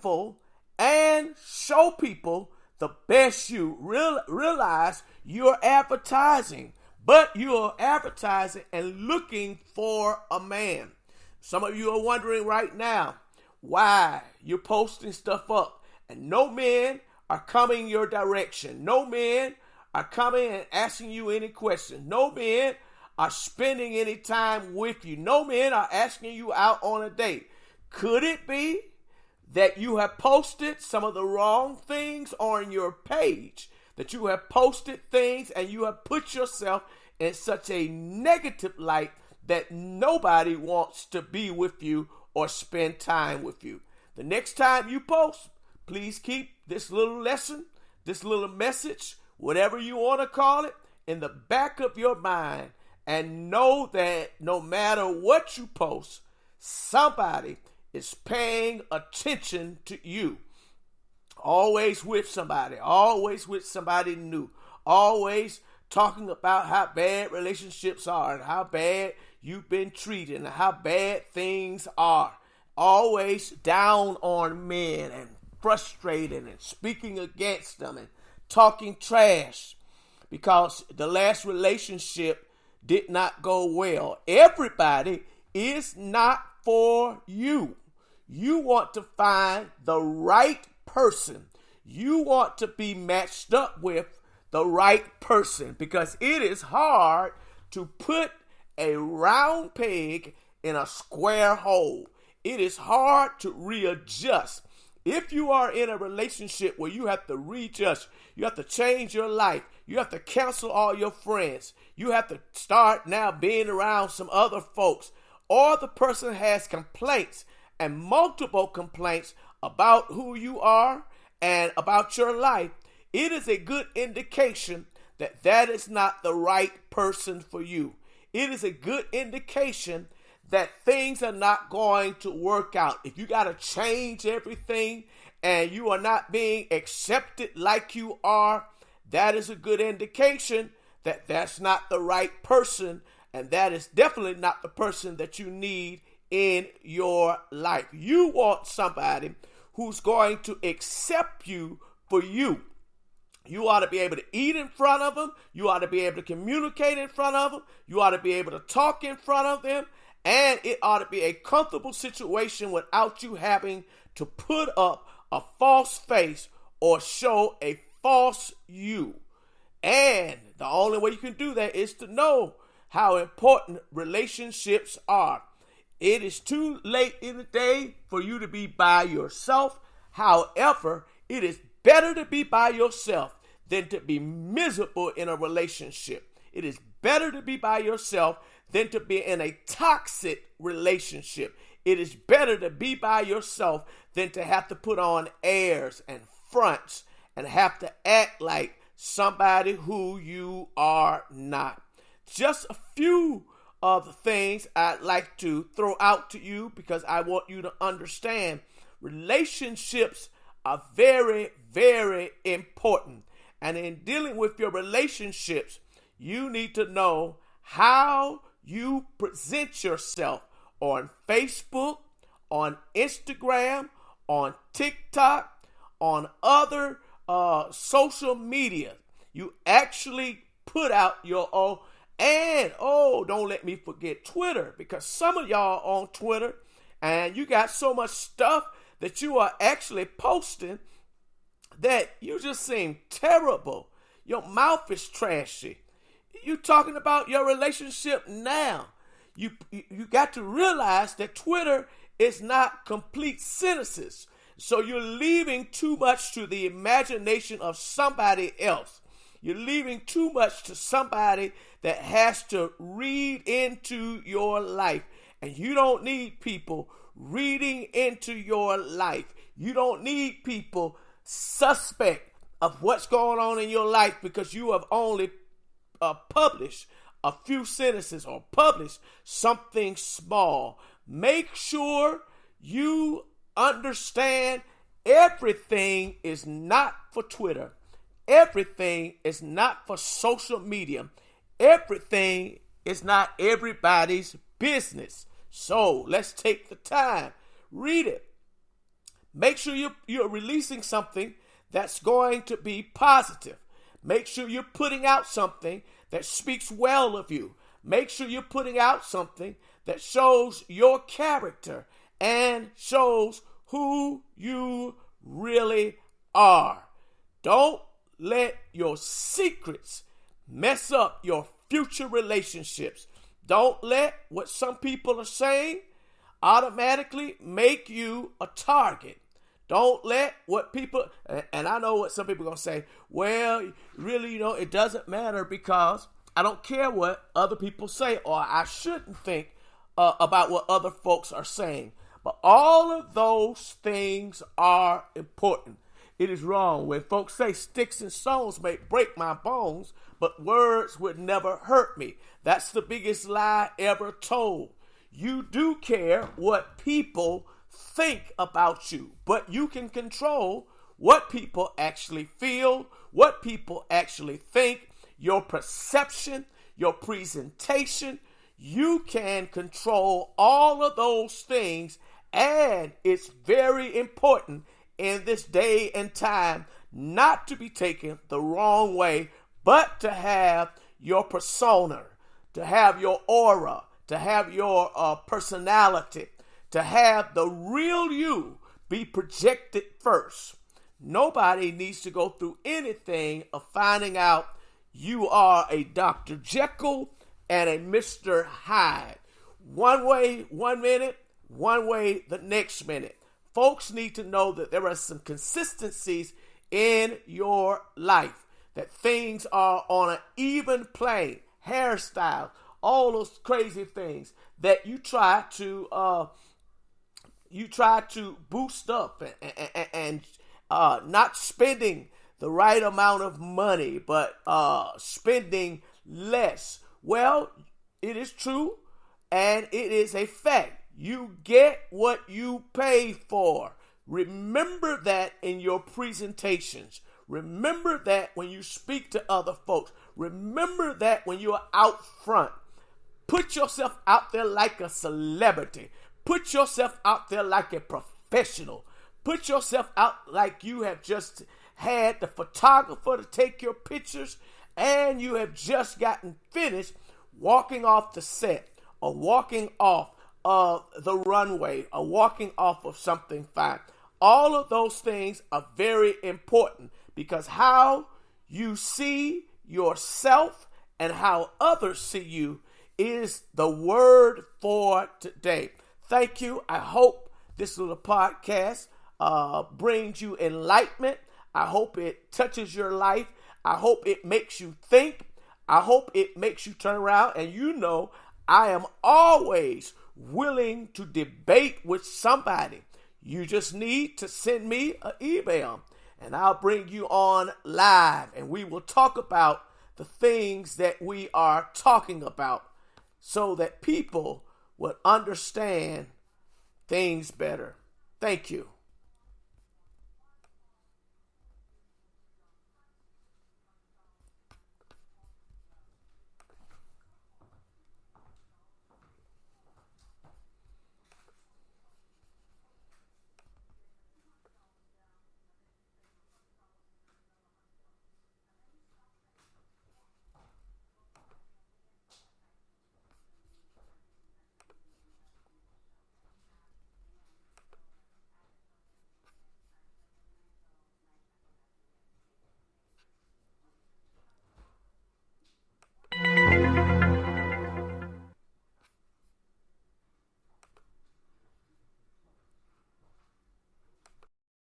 beautiful and show people the best you. Realize you're advertising, but you're advertising and looking for a man. Some of you are wondering right now why you're posting stuff up and no men are coming your direction. No men are coming and asking you any questions. No men are spending any time with you. No men are asking you out on a date. Could it be that you have posted some of the wrong things on your page? That you have posted things and you have put yourself in such a negative light that nobody wants to be with you or spend time with you. The next time you post, please keep this little lesson, this little message, whatever you want to call it, in the back of your mind, and know that no matter what you post, somebody is paying attention to you. Always with somebody new, always talking about how bad relationships are and how bad you've been treated and how bad things are. Always down on men and frustrated and speaking against them and talking trash because the last relationship did not go well. Everybody is not for you. You want to find the right person. You want to be matched up with the right person because it is hard to put a round peg in a square hole. It is hard to readjust. If you are in a relationship where you have to readjust, you have to change your life, you have to cancel all your friends, you have to start now being around some other folks, or the person has complaints and multiple complaints about who you are and about your life, it is a good indication that that is not the right person for you. It is a good indication that things are not going to work out. If you got to change everything and you are not being accepted like you are, that is a good indication that that's not the right person, and that is definitely not the person that you need in your life. You want somebody who's going to accept you for you. You ought to be able to eat in front of them. You ought to be able to communicate in front of them. You ought to be able to talk in front of them. And it ought to be a comfortable situation without you having to put up a false face or show a false you. And the only way you can do that is to know how important relationships are. It is too late in the day for you to be by yourself. However, it is better to be by yourself than to be miserable in a relationship. It is better to be by yourself than to be in a toxic relationship. It is better to be by yourself than to have to put on airs and fronts and have to act like somebody who you are not. Just a few of the things I'd like to throw out to you because I want you to understand relationships are very, very important. And in dealing with your relationships, you need to know how you present yourself on Facebook, on Instagram, on TikTok, on other social media. You actually put out your own, and don't let me forget Twitter, because some of y'all on Twitter and you got so much stuff that you are actually posting that you just seem terrible. Your mouth is trashy. You talking about your relationship now. You got to realize that Twitter is not complete sentences. So you're leaving too much to the imagination of somebody else. You're leaving too much to somebody that has to read into your life. And you don't need people reading into your life. You don't need people suspect of what's going on in your life because you have only published a few sentences or published something small. Make sure you understand everything is not for Twitter. Everything is not for social media. Everything is not everybody's business. So let's take the time. Read it. Make sure you're releasing something that's going to be positive. Make sure you're putting out something that speaks well of you. Make sure you're putting out something that shows your character and shows who you really are. Don't let your secrets mess up your future relationships. Don't let what some people are saying automatically make you a target. Don't let what people, and I know what some people are going to say, well, really, it doesn't matter because I don't care what other people say, or I shouldn't think about what other folks are saying. But all of those things are important. It is wrong when folks say sticks and stones may break my bones, but words would never hurt me. That's the biggest lie ever told. You do care what people think about you, but you can control what people actually feel, what people actually think, your perception, your presentation. You can control all of those things, and it's very important in this day and time not to be taken the wrong way, but to have your persona, to have your aura, to have your personality, to have the real you be projected first. Nobody needs to go through anything of finding out you are a Dr. Jekyll and a Mr. Hyde. One way, 1 minute, one way the next minute. Folks need to know that there are some consistencies in your life, that things are on an even plane, hairstyle, all those crazy things that you try to boost up and not spending the right amount of money, but spending less. Well, it is true, and it is a fact. You get what you pay for. Remember that in your presentations. Remember that when you speak to other folks. Remember that when you're out front. Put yourself out there like a celebrity. Put yourself out there like a professional. Put yourself out like you have just had the photographer to take your pictures, and you have just gotten finished walking off the set or walking off of the runway or walking off of something fine. All of those things are very important, because how you see yourself and how others see you is the word for today. Thank you. I hope this little podcast brings you enlightenment. I hope it touches your life. I hope it makes you think. I hope it makes you turn around. And I am always willing to debate with somebody. You just need to send me an email, and I'll bring you on live, and we will talk about the things that we are talking about so that people would understand things better. Thank you.